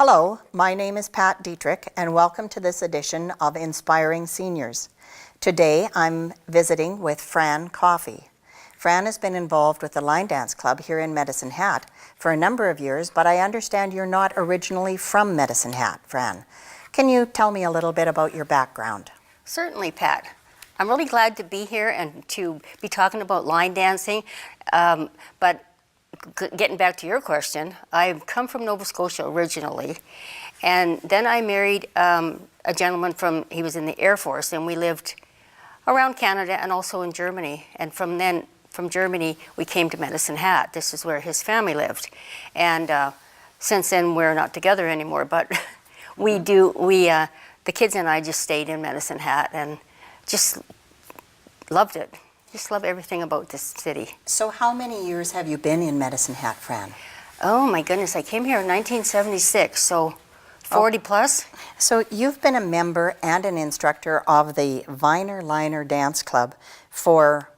Hello, my name is Pat Dietrich, and welcome to this edition of Inspiring Seniors. Today I'm visiting with Fran Coffey. Fran has been involved with the Line Dance Club here in Medicine Hat for a number of years, but I understand you're not originally from Medicine Hat, Fran. Can you tell me a little bit about your background? Certainly, Pat. I'm really glad to be here and to be talking about line dancing, but getting back to your question, I come from Nova Scotia originally, and then I married a gentleman he was in the Air Force, and we lived around Canada and also in Germany. And from Germany, we came to Medicine Hat. This is where his family lived. And since then, we're not together anymore, but the kids and I just stayed in Medicine Hat and just loved it. Just love everything about this city. So how many years have you been in Medicine Hat, Fran? Oh my goodness, I came here in 1976, so 40 plus. So you've been a member and an instructor of the Viner Liner Dance Club for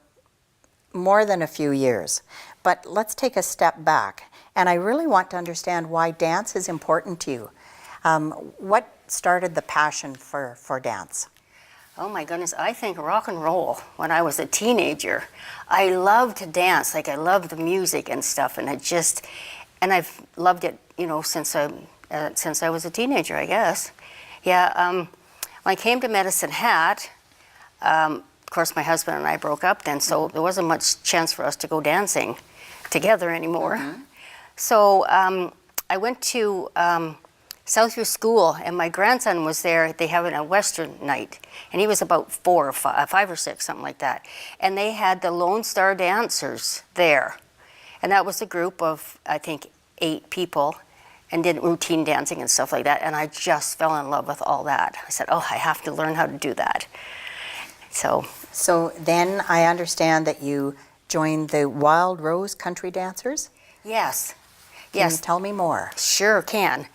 more than a few years. But let's take a step back, and I really want to understand why dance is important to you. What started the passion for dance? Oh my goodness, I think rock and roll when I was a teenager. I loved to dance, like I loved the music and stuff, and I've loved it, since I was a teenager, I guess. Yeah, when I came to Medicine Hat, of course my husband and I broke up then, so there wasn't much chance for us to go dancing together anymore. Mm-hmm. So I went to Southview School, and my grandson was there. They having a Western night, and he was about 4 or 5 or 6, something like that. And they had the Lone Star Dancers there, and that was a group of, I think, 8 people, and did routine dancing and stuff like that. And I just fell in love with all that. I said, "Oh, I have to learn how to do that." So then I understand that you joined the Wild Rose Country Dancers? Yes. Can you tell me more? Sure can.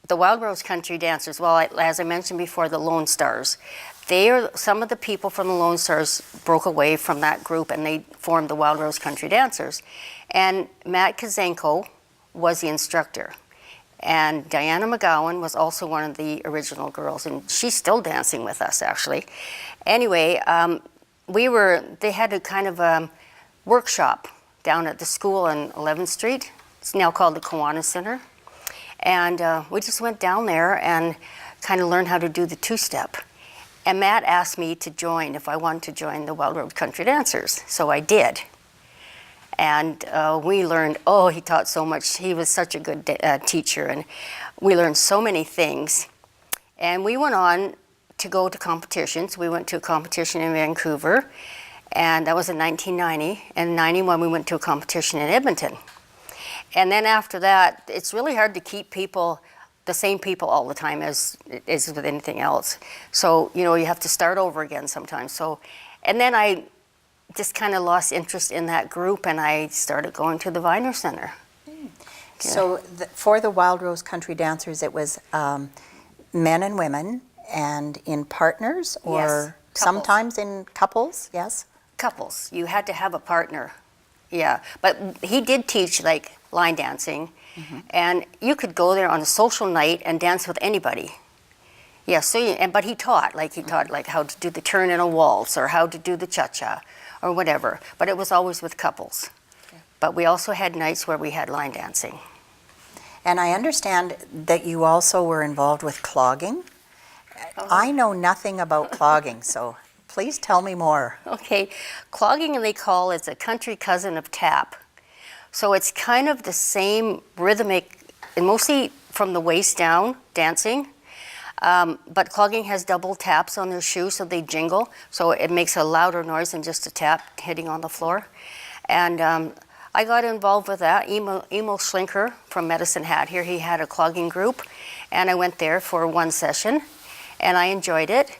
The Wild Rose Country Dancers, well, as I mentioned before, the Lone Stars. Some of the people from the Lone Stars broke away from that group, and they formed the Wild Rose Country Dancers. And Matt Kazenko was the instructor. And Diana McGowan was also one of the original girls, and she's still dancing with us, actually. Anyway, they had a kind of a workshop down at the school on 11th Street. It's now called the Kiwanis Center. And we just went down there and kind of learned how to do the two-step. And Matt asked me to join, if I wanted to join the Wild Road Country Dancers. So I did. And we learned, he taught so much. He was such a good teacher, and we learned so many things. And we went on to go to competitions. We went to a competition in Vancouver, and that was in 1990. And in 91, we went to a competition in Edmonton. And then after that, it's really hard to keep the same people all the time as it is with anything else. So, you have to start over again sometimes. And then I just kind of lost interest in that group, and I started going to the Viner Center. Yeah. So for the Wild Rose Country Dancers, it was men and women, and in partners, or yes, sometimes in couples, yes? Couples. You had to have a partner. Yeah, but he did teach like line dancing, mm-hmm. and you could go there on a social night and dance with anybody. Yeah, but he taught how to do the turn in a waltz, or how to do the cha-cha, or whatever. But it was always with couples. Okay. But we also had nights where we had line dancing. And I understand that you also were involved with clogging. Oh. I know nothing about clogging, so please tell me more. Okay, clogging, they call it's a country cousin of tap. So it's kind of the same rhythmic, and mostly from the waist down dancing. But clogging has double taps on their shoes, so they jingle. So it makes a louder noise than just a tap hitting on the floor. And I got involved with that. Emil Schlinker from Medicine Hat here, he had a clogging group. And I went there for one session, and I enjoyed it.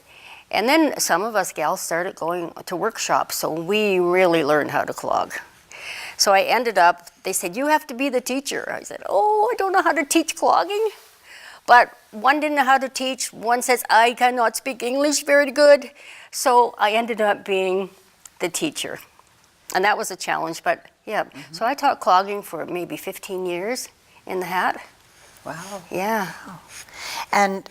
And then some of us gals started going to workshops, so we really learned how to clog. So I ended up, they said, "You have to be the teacher." I said, I don't know how to teach clogging. But one didn't know how to teach. One says, "I cannot speak English very good." So I ended up being the teacher. And that was a challenge, but yeah. Mm-hmm. So I taught clogging for maybe 15 years in the Hat. Wow. Yeah. And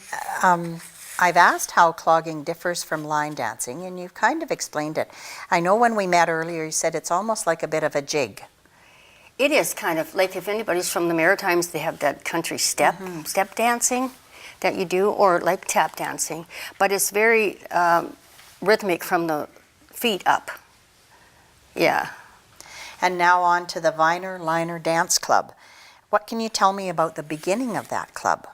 I've asked how clogging differs from line dancing, and you've kind of explained it. I know when we met earlier, you said it's almost like a bit of a jig. It is kind of like, if anybody's from the Maritimes, they have that country step dancing that you do, or like tap dancing. But it's very rhythmic from the feet up. Yeah. And now on to the Viner Liner Dance Club. What can you tell me about the beginning of that club?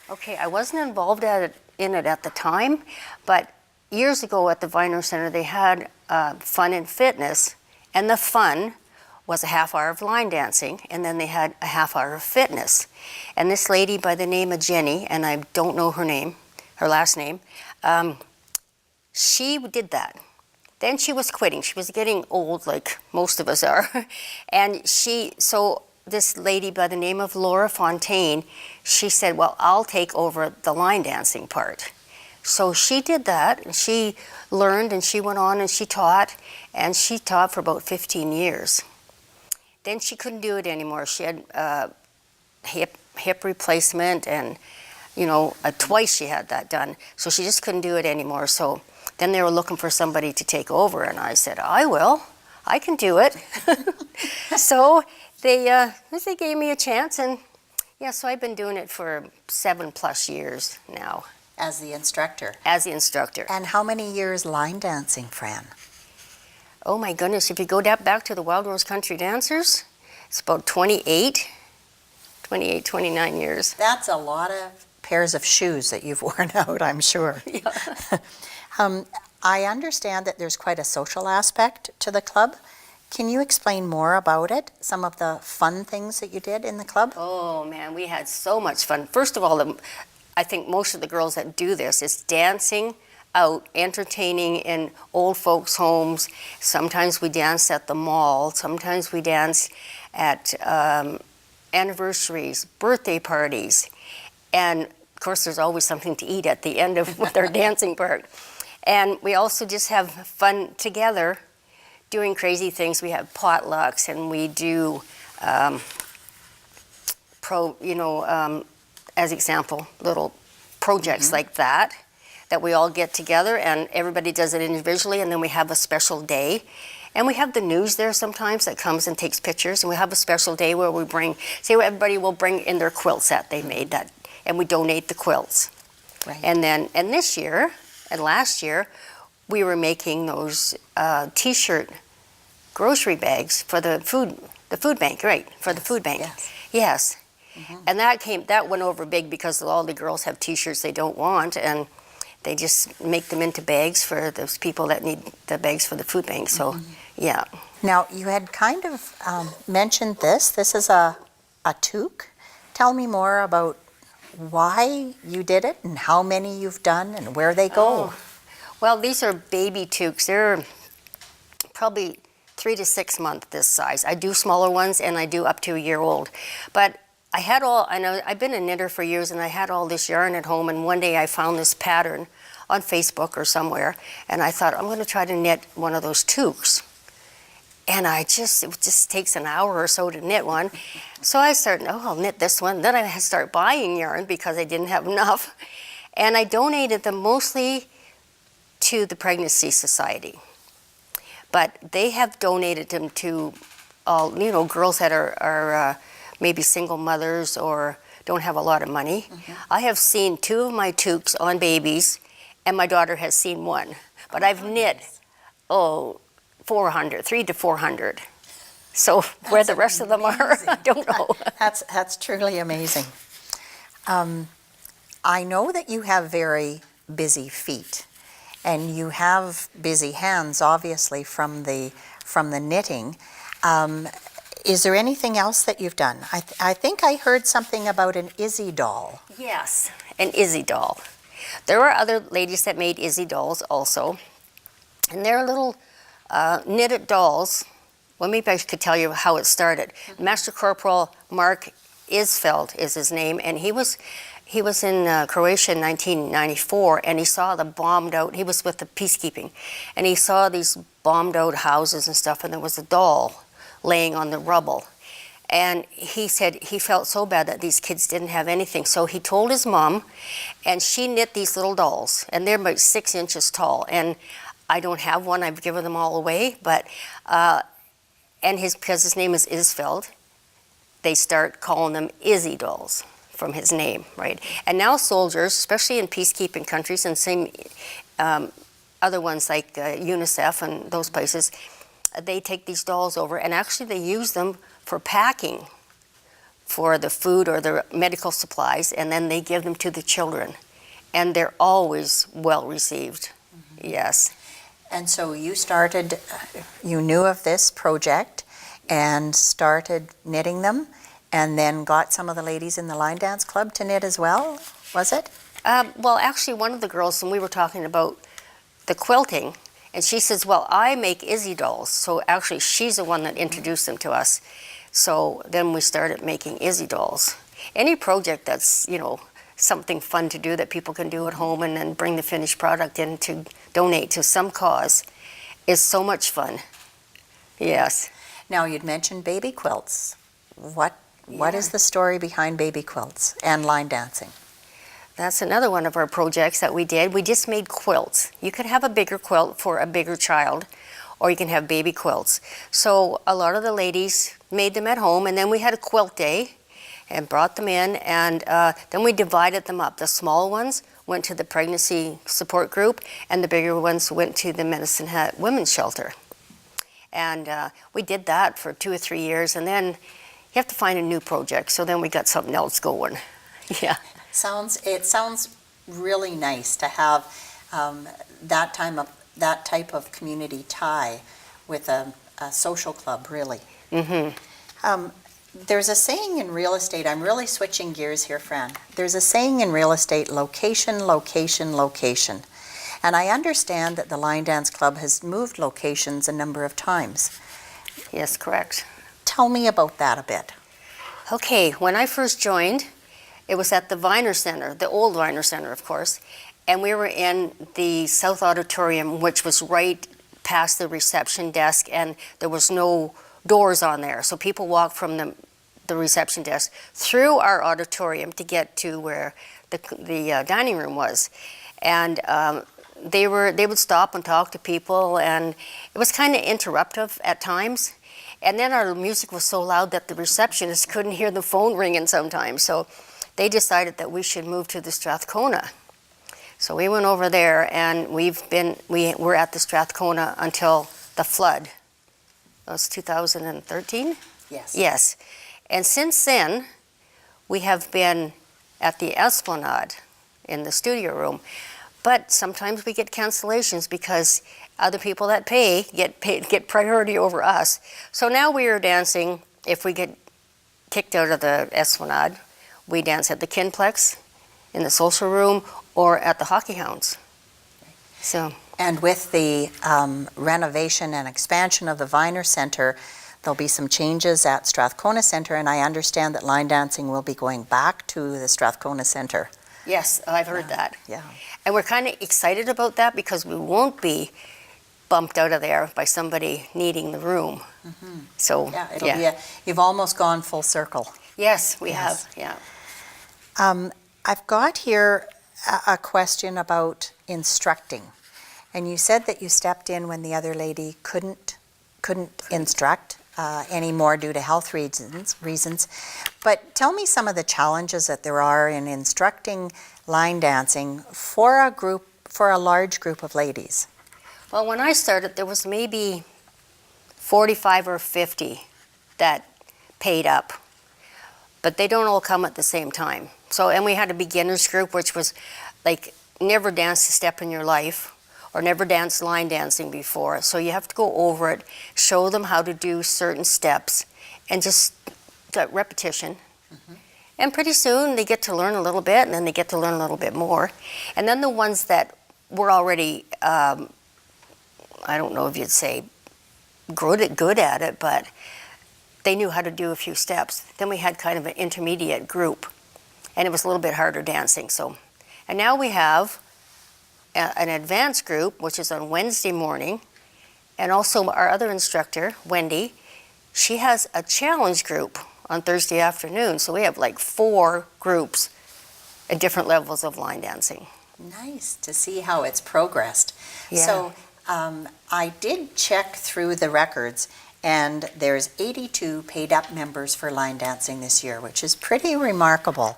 Okay, I wasn't involved in it at the time, but years ago at the Viner Center, they had fun and fitness, and the fun was a half hour of line dancing, and then they had a half hour of fitness. And this lady by the name of Jenny, and I don't know her name, her last name, she did that. Then she was quitting. She was getting old, like most of us are. And so this lady by the name of Laura Fontaine, she said, well, I'll take over the line dancing part. So she did that, and she learned, and she went on and she taught for about 15 years. Then she couldn't do it anymore. She had hip replacement, and twice she had that done. So she just couldn't do it anymore. So then they were looking for somebody to take over, and I said, I will. I can do it. So they gave me a chance, and yeah, so I've been doing it for 7+ years now. As the instructor? As the instructor. And how many years line dancing, Fran? Oh my goodness, if you go back to the Wild Rose Country Dancers, it's about 29 years. That's a lot of pairs of shoes that you've worn out, I'm sure. Yeah. I understand that there's quite a social aspect to the club. Can you explain more about it? Some of the fun things that you did in the club? Oh man, we had so much fun. First of all, I think most of the girls that do this is dancing out, entertaining in old folks' homes. Sometimes we dance at the mall. Sometimes we dance at anniversaries, birthday parties. And of course, there's always something to eat at the end of with our dancing part. And we also just have fun together doing crazy things. We have potlucks, and we do, as example, little projects like that we all get together, and everybody does it individually, and then we have a special day. And we have the news there sometimes that comes and takes pictures, and we have a special day where we everybody will bring in their quilts that they made, and we donate the quilts. Right. And this year, and last year, we were making those T-shirt grocery bags for the food bank, right? For the food bank. Yes. Mm-hmm. And that went over big because all the girls have T-shirts they don't want, and they just make them into bags for those people that need the bags for the food bank. So, yeah. Now, you had kind of mentioned this. This is a toque. Tell me more about why you did it and how many you've done and where they go. Oh. Well, these are baby toques. They're probably 3 to 6 month this size. I do smaller ones, and I do up to a year old. But I've been a knitter for years, and I had all this yarn at home, and one day I found this pattern on Facebook or somewhere, and I thought, I'm going to try to knit one of those toques. And it just takes an hour or so to knit one. So I started, I'll knit this one. Then I start buying yarn because I didn't have enough. And I donated them mostly to the Pregnancy Society. But they have donated them to all, girls that are maybe single mothers or don't have a lot of money. Mm-hmm. I have seen 2 of my toques on babies, and my daughter has seen 1. But I've knit, 300 to 400. So where the rest of them are, I don't know. That's truly amazing. I know that you have very busy feet, and you have busy hands, obviously, from the knitting. Is there anything else that you've done? I think I heard something about an Izzy doll. Yes, an Izzy doll. There are other ladies that made Izzy dolls also, and they're little knitted dolls. Well, maybe I could tell you how it started. Mm-hmm. Master Corporal Mark Isfeld is his name, and he was in Croatia in 1994, and he saw the bombed out, he was with the peacekeeping, and he saw these bombed out houses and stuff, and there was a doll laying on the rubble. And he said he felt so bad that these kids didn't have anything. So he told his mom, and she knit these little dolls, and they're about 6 inches tall. And I don't have one, I've given them all away, but, because his name is Isfeld, they start calling them Izzy dolls from his name, right? And now soldiers, especially in peacekeeping countries and same other ones like UNICEF and those places, they take these dolls over and actually they use them for packing for the food or the medical supplies, and then they give them to the children. And they're always well received, yes. And so you started, you knew of this project and started knitting them, and then got some of the ladies in the line dance club to knit as well, was it? Well, actually, one of the girls, and we were talking about the quilting, and she says, well, I make Izzy dolls. So actually, she's the one that introduced them to us. So then we started making Izzy dolls. Any project that's, something fun to do that people can do at home and then bring the finished product in to donate to some cause is so much fun. Yes. Now, you'd mentioned baby quilts. What is the story behind baby quilts and line dancing? That's another one of our projects that we did. We just made quilts. You could have a bigger quilt for a bigger child, or you can have baby quilts. So a lot of the ladies made them at home, and then we had a quilt day and brought them in, and then we divided them up. The small ones went to the pregnancy support group, and the bigger ones went to the Medicine Hat Women's Shelter. And we did that for 2 or 3 years, and then you have to find a new project, so then we got something else going. Yeah. It sounds really nice to have that type of community tie with a social club, really. Mm-hmm. There's a saying in real estate, I'm really switching gears here, Fran. There's a saying in real estate, location, location, location. And I understand that the Line Dance Club has moved locations a number of times. Yes, correct. Tell me about that a bit. Okay, when I first joined, it was at the Viner Center, the old Viner Center, of course, and we were in the South Auditorium, which was right past the reception desk, and there was no doors on there. So people walked from the reception desk through our auditorium to get to where the dining room was. And they would stop and talk to people, and it was kind of interruptive at times. And then our music was so loud that the receptionist couldn't hear the phone ringing sometimes. So they decided that we should move to the Strathcona. So we went over there, and we were at the Strathcona until the flood. That was 2013? Yes. Yes. And since then, we have been at the Esplanade in the studio room. But sometimes we get cancellations because other people that pay get priority over us. So now we are dancing, if we get kicked out of the Esplanade, we dance at the Kinplex, in the social room, or at the Hockey Hounds. So. And with the renovation and expansion of the Viner Center, there'll be some changes at Strathcona Center, and I understand that line dancing will be going back to the Strathcona Center. Yes, I've heard that. Yeah. And we're kind of excited about that because we won't be bumped out of there by somebody needing the room. Mm-hmm. So, yeah, it'll be you've almost gone full circle. Yes, we have, yeah. I've got here a question about instructing. And you said that you stepped in when the other lady couldn't instruct anymore due to health reasons. But tell me some of the challenges that there are in instructing line dancing for a large group of ladies. Well, when I started, there was maybe 45 or 50 that paid up, but they don't all come at the same time. So, and we had a beginners group, which was like never danced a step in your life, or never danced line dancing before. So you have to go over it, show them how to do certain steps, and just repetition. Mm-hmm. And pretty soon they get to learn a little bit, and then they get to learn a little bit more. And then the ones that were already, I don't know if you'd say good at it, but they knew how to do a few steps. Then we had kind of an intermediate group, and it was a little bit harder dancing. So, and now we have an advanced group, which is on Wednesday morning, and also our other instructor, Wendy, she has a challenge group on Thursday afternoon. So we have like 4 groups at different levels of line dancing. Nice to see how it's progressed. Yeah. So I did check through the records, and there's 82 paid-up members for line dancing this year, which is pretty remarkable.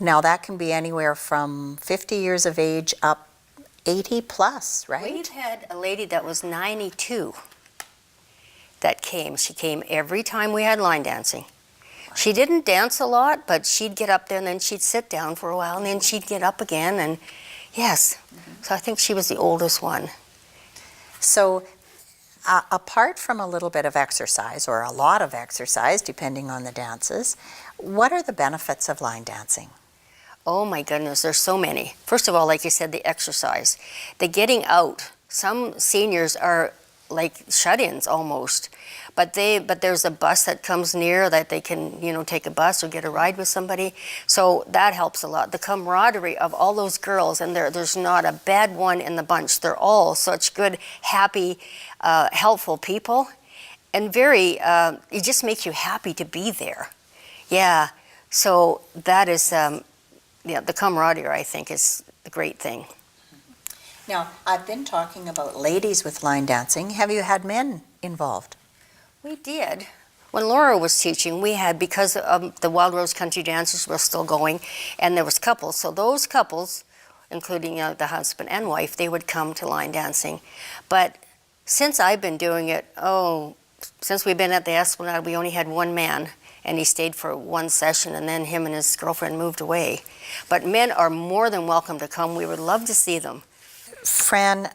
Now, that can be anywhere from 50 years of age up 80 plus, right? We've had a lady that was 92 that came. She came every time we had line dancing. She didn't dance a lot, but she'd get up there and then she'd sit down for a while and then she'd get up again, and yes. So I think she was the oldest one. So apart from a little bit of exercise, or a lot of exercise, depending on the dances, what are the benefits of line dancing? Oh my goodness, there's so many. First of all, like you said, the exercise. The getting out. Some seniors are like shut-ins almost. But there's a bus that comes near that they can, take a bus or get a ride with somebody. So that helps a lot. The camaraderie of all those girls, and there's not a bad one in the bunch. They're all such good, happy, helpful people. And it just makes you happy to be there. Yeah, so that is, the camaraderie, I think, is the great thing. Now, I've been talking about ladies with line dancing. Have you had men involved? We did. When Laura was teaching, we had, because the Wild Rose Country Dancers were still going, and there was couples. So those couples, including the husband and wife, they would come to line dancing. But since I've been doing it, since we've been at the Esplanade, we only had one man, and he stayed for one session, and then him and his girlfriend moved away. But men are more than welcome to come. We would love to see them. Fran,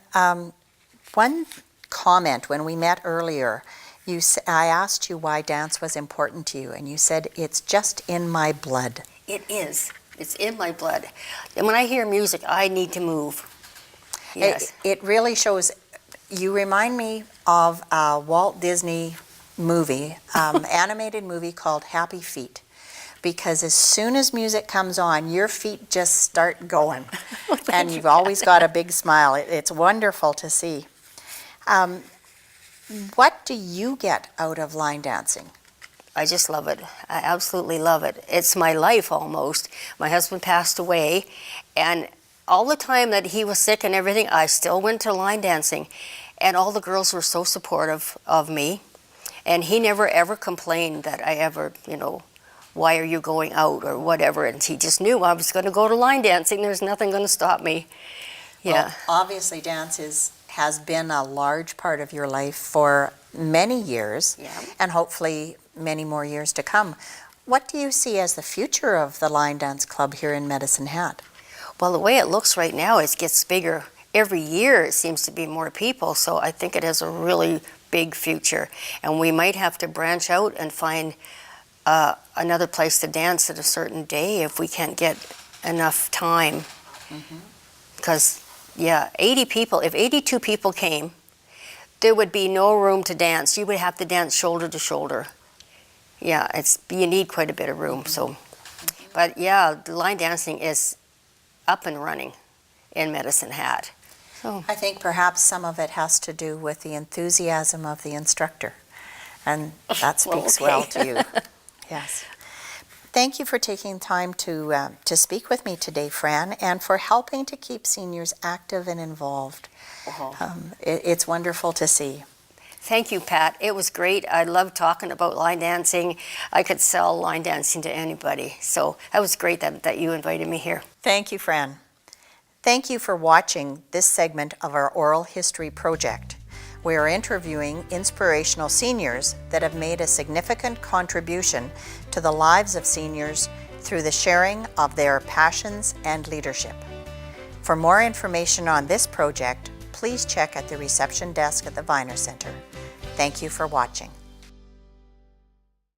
one comment when we met earlier, I asked you why dance was important to you, and you said, it's just in my blood. It is. It's in my blood. And when I hear music, I need to move. Yes. It really shows. You remind me of a Walt Disney movie, animated movie called Happy Feet, because as soon as music comes on, your feet just start going. And you've always got a big smile. It's wonderful to see. What do you get out of line dancing? I just love it. I absolutely love it. It's my life almost. My husband passed away, and all the time that he was sick and everything, I still went to line dancing. And all the girls were so supportive of me. And he never ever complained that I ever, why are you going out or whatever. And he just knew I was going to go to line dancing. There's nothing going to stop me. Yeah. Well, obviously dance has been a large part of your life for many years, and hopefully many more years to come. What do you see as the future of the Line Dance Club here in Medicine Hat? Well, the way it looks right now, it gets bigger. Every year it seems to be more people, so I think it has a really big future. And we might have to branch out and find another place to dance at a certain day if we can't get enough time. Because 80 people, if 82 people came, there would be no room to dance. You would have to dance shoulder to shoulder. Yeah, you need quite a bit of room. So, but yeah, the line dancing is up and running in Medicine Hat. So I think perhaps some of it has to do with the enthusiasm of the instructor, and that speaks well to you. Yes. Thank you for taking time to speak with me today, Fran, and for helping to keep seniors active and involved. It's wonderful to see. Thank you, Pat. It was great. I love talking about line dancing. I could sell line dancing to anybody. So that was great that you invited me here. Thank you, Fran. Thank you for watching this segment of our Oral History Project. We are interviewing inspirational seniors that have made a significant contribution to the lives of seniors through the sharing of their passions and leadership. For more information on this project, please check at the reception desk at the Viner Center. Thank you for watching.